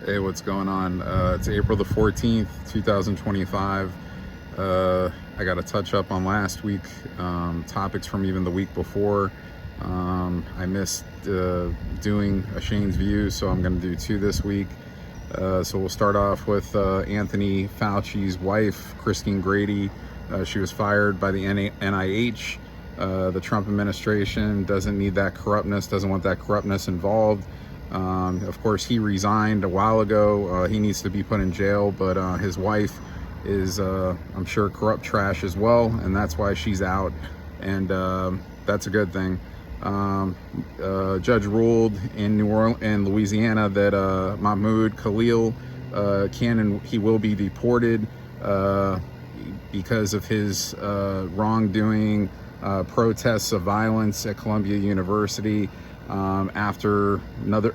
Hey, what's going on? It's April the 14th, 2025. I got to touch up on last week, topics from even the week before. I missed doing a Shane's View, so I'm going to do two this week. So we'll start off with Anthony Fauci's wife, Christine Grady. She was fired by the NIH. The Trump administration doesn't need that corruptness, doesn't want that corruptness involved. Of course, he resigned a while ago. He needs to be put in jail, but his wife is, I'm sure, corrupt trash as well, and that's why she's out, and that's a good thing. Judge ruled in Louisiana that Mahmoud Khalil can and he will be deported because of his wrongdoing, protests of violence at Columbia University. After another,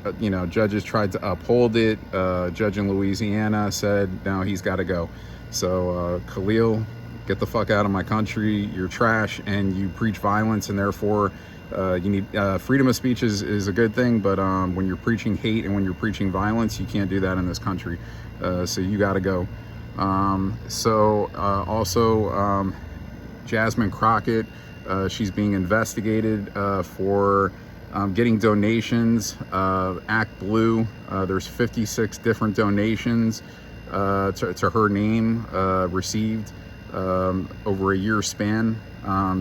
judges tried to uphold it. Judge in Louisiana said, no, he's got to go. So Khalil, get the fuck out of my country. You're trash and you preach violence, and therefore you need freedom of speech is a good thing, but when you're preaching hate and when you're preaching violence, you can't do that in this country. So you got to go. Also, Jasmine Crockett, she's being investigated for getting donations. Act Blue, there's 56 different donations to her name received over a year span.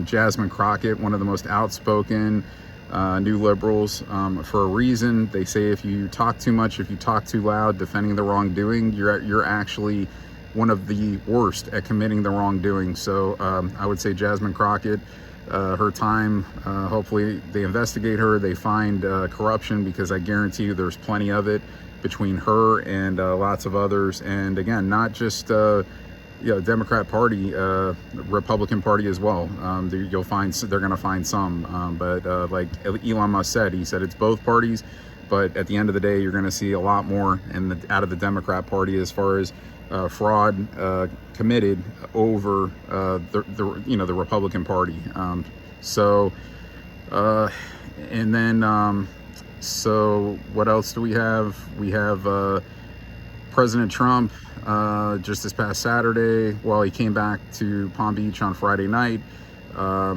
Jasmine Crockett, one of the most outspoken new liberals, for a reason. They say if you talk too much, if you talk too loud, defending the wrongdoing, you're actually one of the worst at committing the wrongdoing. So I would say Jasmine Crockett, her time, hopefully they investigate her, they find corruption, because I guarantee you there's plenty of it between her and lots of others. And again, not just Democrat Party, Republican Party as well. You'll find they're going to find some, but like Elon Musk said, he said it's both parties. But at the end of the day, you're going to see a lot more out of the Democrat Party as far as fraud committed over the Republican Party. So what else do we have? We have President Trump just this past Saturday. Well, he came back to Palm Beach on Friday night.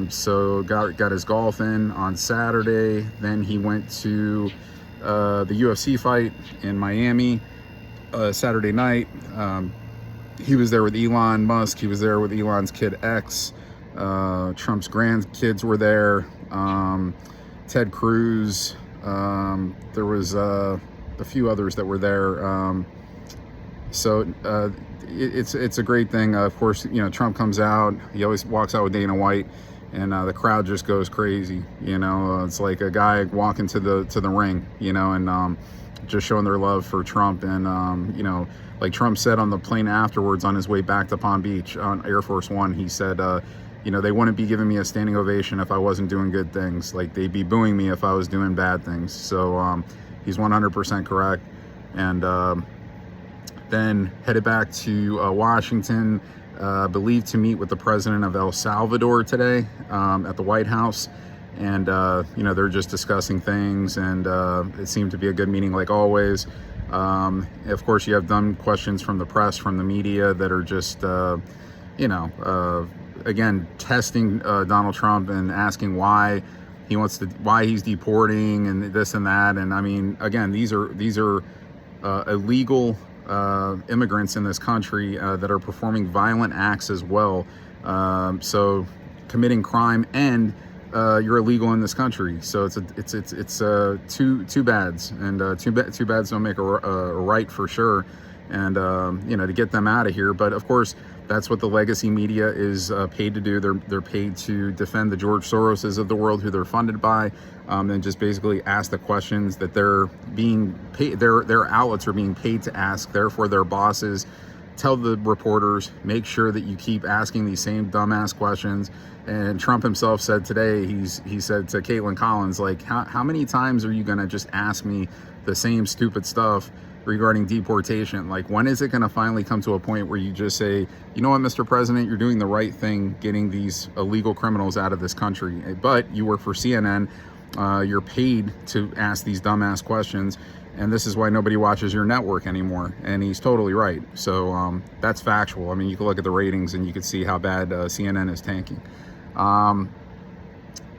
So got his golf in on Saturday. Then he went to the UFC fight in Miami Saturday night. He was there with Elon Musk. He was there with Elon's kid X. Trump's grandkids were there. Ted Cruz. There was a few others that were there. So it's a great thing. Of course, Trump comes out. He always walks out with Dana White, and the crowd just goes crazy. It's like a guy walking to the ring. And just showing their love for Trump. And like Trump said on the plane afterwards on his way back to Palm Beach on Air Force One, he said, they wouldn't be giving me a standing ovation if I wasn't doing good things. Like, they'd be booing me if I was doing bad things. So he's 100% correct. And then headed back to Washington, believed to meet with the president of El Salvador today at the White House. And, they're just discussing things, and it seemed to be a good meeting like always. Of course, you have dumb questions from the press, from the media, that are just, again, testing Donald Trump and asking why he's deporting and this and that. And I mean, again, these are illegal immigrants in this country that are performing violent acts as well. So committing crime, and you're illegal in this country. So it's two bads, and two bads don't make a right, for sure. And to get them out of here. But of course, that's what the legacy media is paid to do. They're paid to defend the George Soroses of the world, who they're funded by, and just basically ask the questions that they're being paid. Their outlets are being paid to ask. Therefore, their bosses tell the reporters, make sure that you keep asking these same dumbass questions. And Trump himself said today, he said to Caitlin Collins, like, how many times are you going to just ask me the same stupid stuff regarding deportation? Like, when is it going to finally come to a point where you just say, you know what, Mr. President, you're doing the right thing getting these illegal criminals out of this country, but you work for CNN, you're paid to ask these dumbass questions, and this is why nobody watches your network anymore. And he's totally right. So that's factual. I mean, you can look at the ratings and you can see how bad CNN is tanking.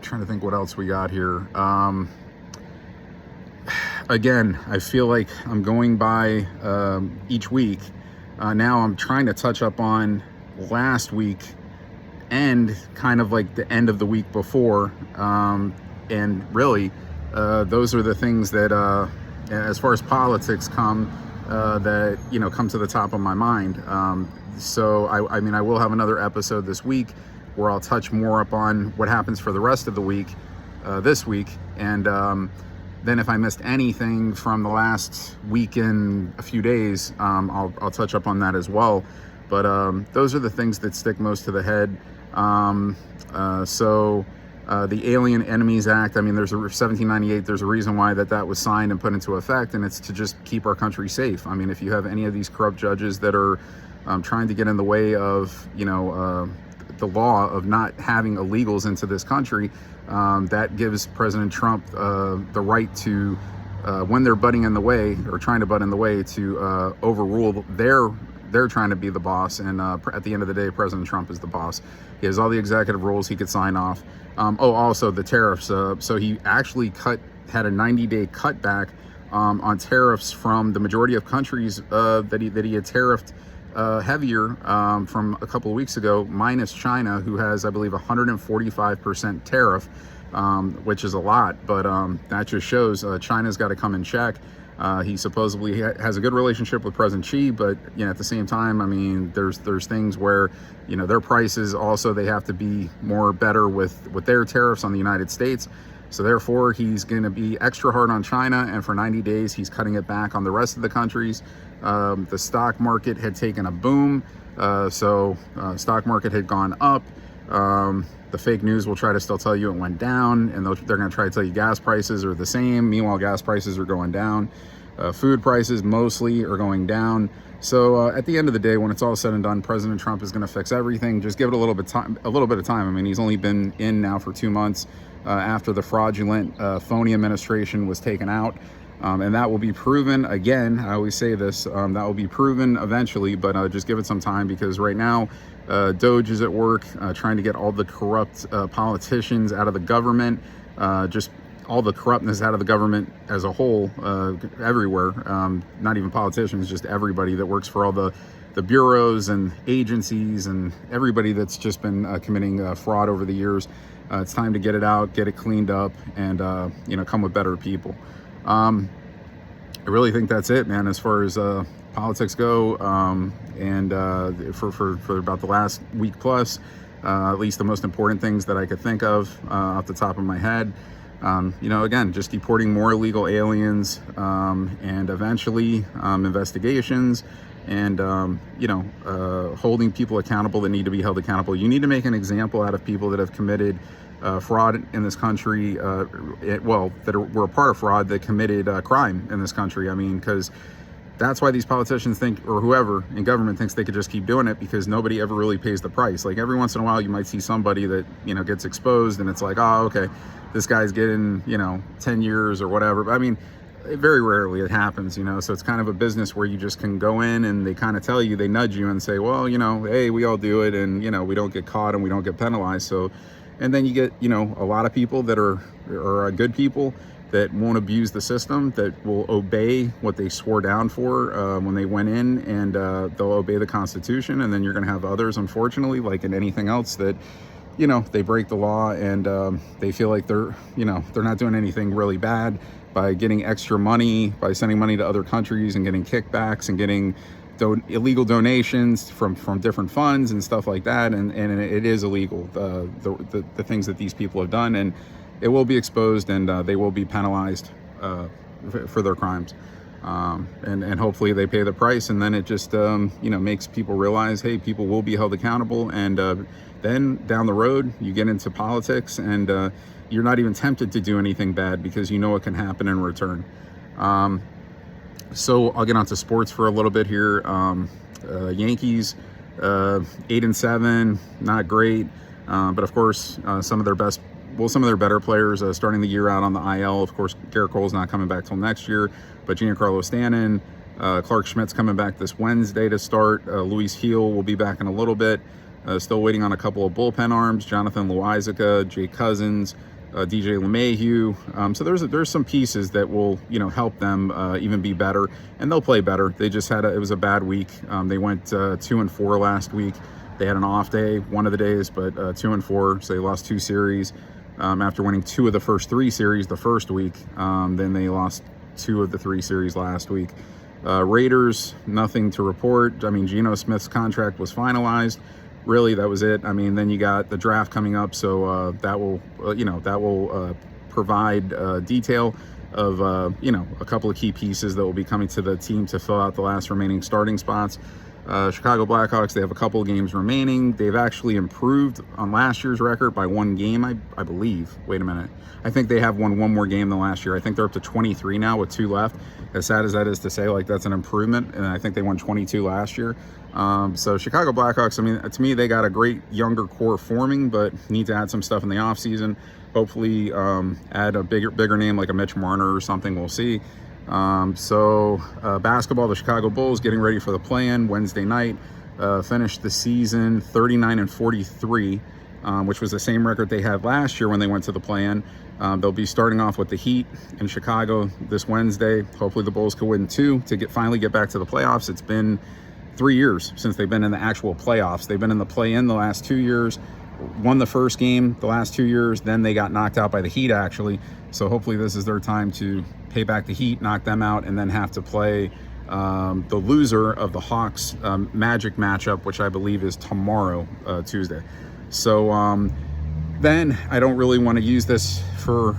Trying to think what else we got here. Again, I feel like I'm going by each week. Now I'm trying to touch up on last week and kind of like the end of the week before. And really, those are the things that, as far as politics come, that, come to the top of my mind. So I mean, I will have another episode this week where I'll touch more up on what happens for the rest of the week, this week. And then if I missed anything from the last week and a few days, I'll touch up on that as well. But those are the things that stick most to the head. The Alien Enemies Act, I mean, there's 1798, there's a reason why that was signed and put into effect, and it's to just keep our country safe. I mean, if you have any of these corrupt judges that are trying to get in the way of, the law of not having illegals into this country, that gives President Trump the right to, when they're butting in the way or trying to butt in the way, to overrule they're trying to be the boss. And at the end of the day, President Trump is the boss. He has all the executive rules he could sign off. Also the tariffs. So he actually had a 90-day cutback on tariffs from the majority of countries that he had tariffed heavier from a couple of weeks ago, minus China, who has, I believe, 145% tariff, which is a lot. But that just shows China's got to come in check. He supposedly has a good relationship with President Xi, but at the same time, I mean, there's things where their prices also, they have to be more better with their tariffs on the United States. So therefore, he's going to be extra hard on China, and for 90 days, he's cutting it back on the rest of the countries. The stock market had taken a boom, so stock market had gone up. The fake news will try to still tell you it went down, and they're going to try to tell you gas prices are the same. Meanwhile, gas prices are going down. Food prices mostly are going down. So at the end of the day, when it's all said and done, President Trump is going to fix everything. Just give it a little bit of time. I mean, he's only been in now for 2 months after the fraudulent, phony administration was taken out. And that will be proven again. I always say this, that will be proven eventually, but just give it some time, because right now Doge is at work trying to get all the corrupt politicians out of the government, just all the corruptness out of the government as a whole, everywhere, not even politicians, just everybody that works for all the bureaus and agencies and everybody that's just been committing fraud over the years. It's time to get it out, get it cleaned up, and come with better people. I really think that's it, man, as far as politics go. And for about the last week plus, at least the most important things that I could think of off the top of my head. Again, just deporting more illegal aliens, and eventually investigations, and holding people accountable that need to be held accountable. You need to make an example out of people that have committed fraud in this country, that were a part of fraud, that committed crime in this country. I mean, because that's why these politicians think, or whoever in government thinks they could just keep doing it, because nobody ever really pays the price. Like every once in a while, you might see somebody that, gets exposed, and it's like, oh, okay, this guy's getting, 10 years or whatever. But I mean, very rarely it happens, so it's kind of a business where you just can go in and they kind of tell you, they nudge you and say, well, hey, we all do it, and, we don't get caught and we don't get penalized. So, and then you get, a lot of people that are good people that won't abuse the system, that will obey what they swore down for when they went in, and they'll obey the Constitution. And then you're going to have others, unfortunately, like in anything else, that they break the law, and they feel like they're not doing anything really bad by getting extra money, by sending money to other countries and getting kickbacks and getting illegal donations from different funds and stuff like that. And it is illegal, the things that these people have done, and it will be exposed, and they will be penalized for their crimes. And hopefully they pay the price, and then it just makes people realize, hey, people will be held accountable. And then down the road, you get into politics, and you're not even tempted to do anything bad, because you know what can happen in return. So I'll get on to sports for a little bit here. Yankees 8-7, not great, but of course some of their best some of their better players starting the year out on the IL. Of course, Garrett Cole's not coming back till next year, but Giancarlo Stanton, Clark Schmidt's coming back this Wednesday to start. Luis Heel will be back in a little bit. Still waiting on a couple of bullpen arms, Jonathan Loizaga, Jay Cousins, DJ LeMahieu. So there's some pieces that will, help them even be better, and they'll play better. They just it was a bad week. They went 2-4 last week. They had an off day one of the days, but 2-4, so they lost 2 series after winning 2 of the first 3 series the first week. Then they lost 2 of the 3 series last week. Raiders, nothing to report. I mean, Geno Smith's contract was finalized. Really, that was it. I mean, then you got the draft coming up, so that will provide detail of a couple of key pieces that will be coming to the team to fill out the last remaining starting spots. Chicago Blackhawks, they have a couple of games remaining. They've actually improved on last year's record by 1 game, I believe. Wait a minute. I think they have won 1 more game than last year. I think they're up to 23 now with 2 left. As sad as that is to say, like, that's an improvement, and I think they won 22 last year. So Chicago Blackhawks, I mean, to me, they got a great younger core forming, but need to add some stuff in the offseason. Hopefully add a bigger name like a Mitch Marner or something. We'll see. Basketball, the Chicago Bulls getting ready for the play-in Wednesday night. Finished the season 39-43, which was the same record they had last year when they went to the play-in. They'll be starting off with the Heat in Chicago this Wednesday. Hopefully the Bulls can win 2 to finally get back to the playoffs. It's been 3 years since they've been in the actual playoffs. They've been in the play-in the last 2 years, won the first game the last 2 years, then they got knocked out by the Heat, actually. So hopefully this is their time to pay back the Heat, knock them out, and then have to play the loser of the Hawks Magic matchup, which I believe is tomorrow, Tuesday. So then I don't really want to use this for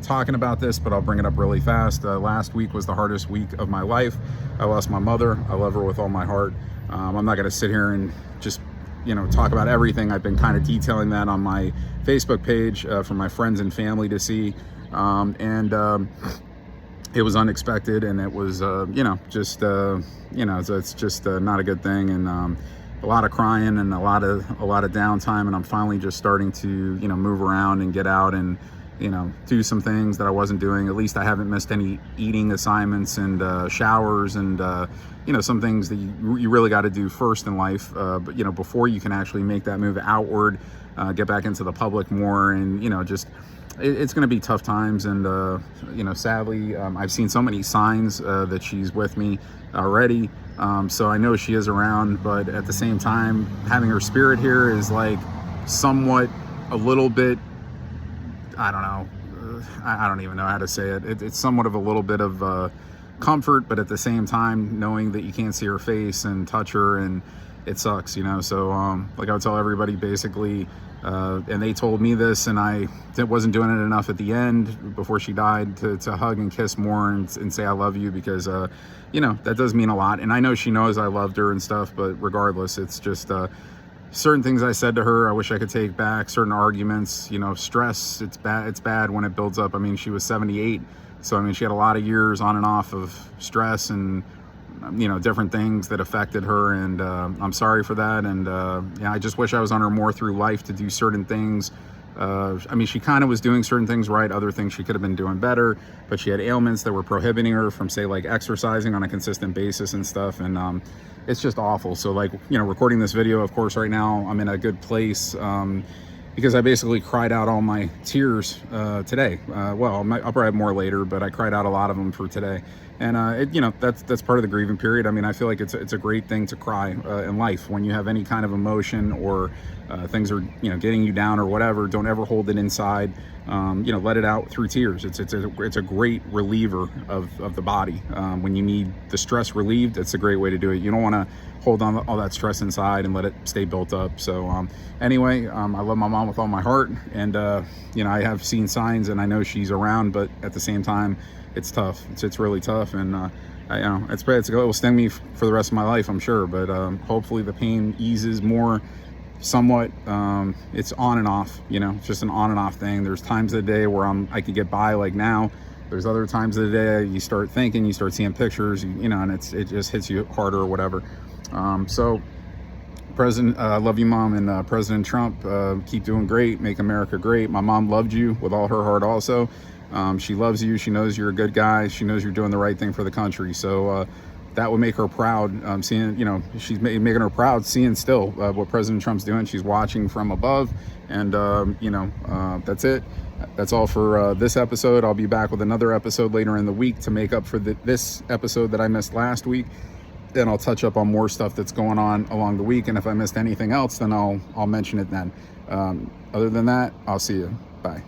talking about this, but I'll bring it up really fast. Last week was the hardest week of my life. I lost my mother. I love her with all my heart. I'm not going to sit here and just talk about everything. I've been kind of detailing that on my Facebook page for my friends and family to see. It was unexpected, and it was, it's just not a good thing, and a lot of crying and a lot of downtime, and I'm finally just starting to, move around and get out and, do some things that I wasn't doing. At least I haven't missed any eating assignments and showers and, some things that you really got to do first in life, but, before you can actually make that move outward, get back into the public more, and, it's going to be tough times. And, sadly, I've seen so many signs that she's with me already. So I know she is around, but at the same time, having her spirit here is like somewhat a little bit, I don't know. I don't even know how to say it. It's somewhat of a little bit of comfort, but at the same time, knowing that you can't see her face and touch her, and it sucks, So like I would tell everybody basically, and they told me this, and I wasn't doing it enough at the end before she died to hug and kiss more and say I love you, because that does mean a lot. And I know she knows I loved her and stuff, but regardless, it's just certain things I said to her I wish I could take back, certain arguments, stress, it's bad when it builds up. I mean, she was 78, so I mean, she had a lot of years on and off of stress and different things that affected her, and I'm sorry for that. And I just wish I was on her more through life to do certain things. I mean, she kind of was doing certain things right, other things she could have been doing better, but she had ailments that were prohibiting her from, say, like exercising on a consistent basis and stuff, and it's just awful. So, like, recording this video, of course, right now I'm in a good place because I basically cried out all my tears today. I'll probably have more later, but I cried out a lot of them for today. And that's part of the grieving period. I mean, I feel like it's a great thing to cry in life when you have any kind of emotion, or things are getting you down or whatever. Don't ever hold it inside. Let it out through tears. It's a great reliever of the body. When you need the stress relieved, it's a great way to do it. You don't want to hold on all that stress inside and let it stay built up. So anyway, I love my mom with all my heart, and I have seen signs, and I know she's around, but at the same time, it's tough. It's really tough, and it will sting me for the rest of my life, I'm sure. But hopefully the pain eases more somewhat. It's on and off. It's just an on and off thing. There's times of the day where I could get by, like now. There's other times of the day you start thinking, you start seeing pictures, and it just hits you harder or whatever. So President, love you, Mom, and President Trump, keep doing great, make America great. My mom loved you with all her heart also. She loves you. She knows you're a good guy. She knows you're doing the right thing for the country. So that would make her proud, seeing, she's making her proud seeing still what President Trump's doing. She's watching from above. And, that's it. That's all for this episode. I'll be back with another episode later in the week to make up for this episode that I missed last week. Then I'll touch up on more stuff that's going on along the week. And if I missed anything else, then I'll mention it then. Other than that, I'll see you. Bye.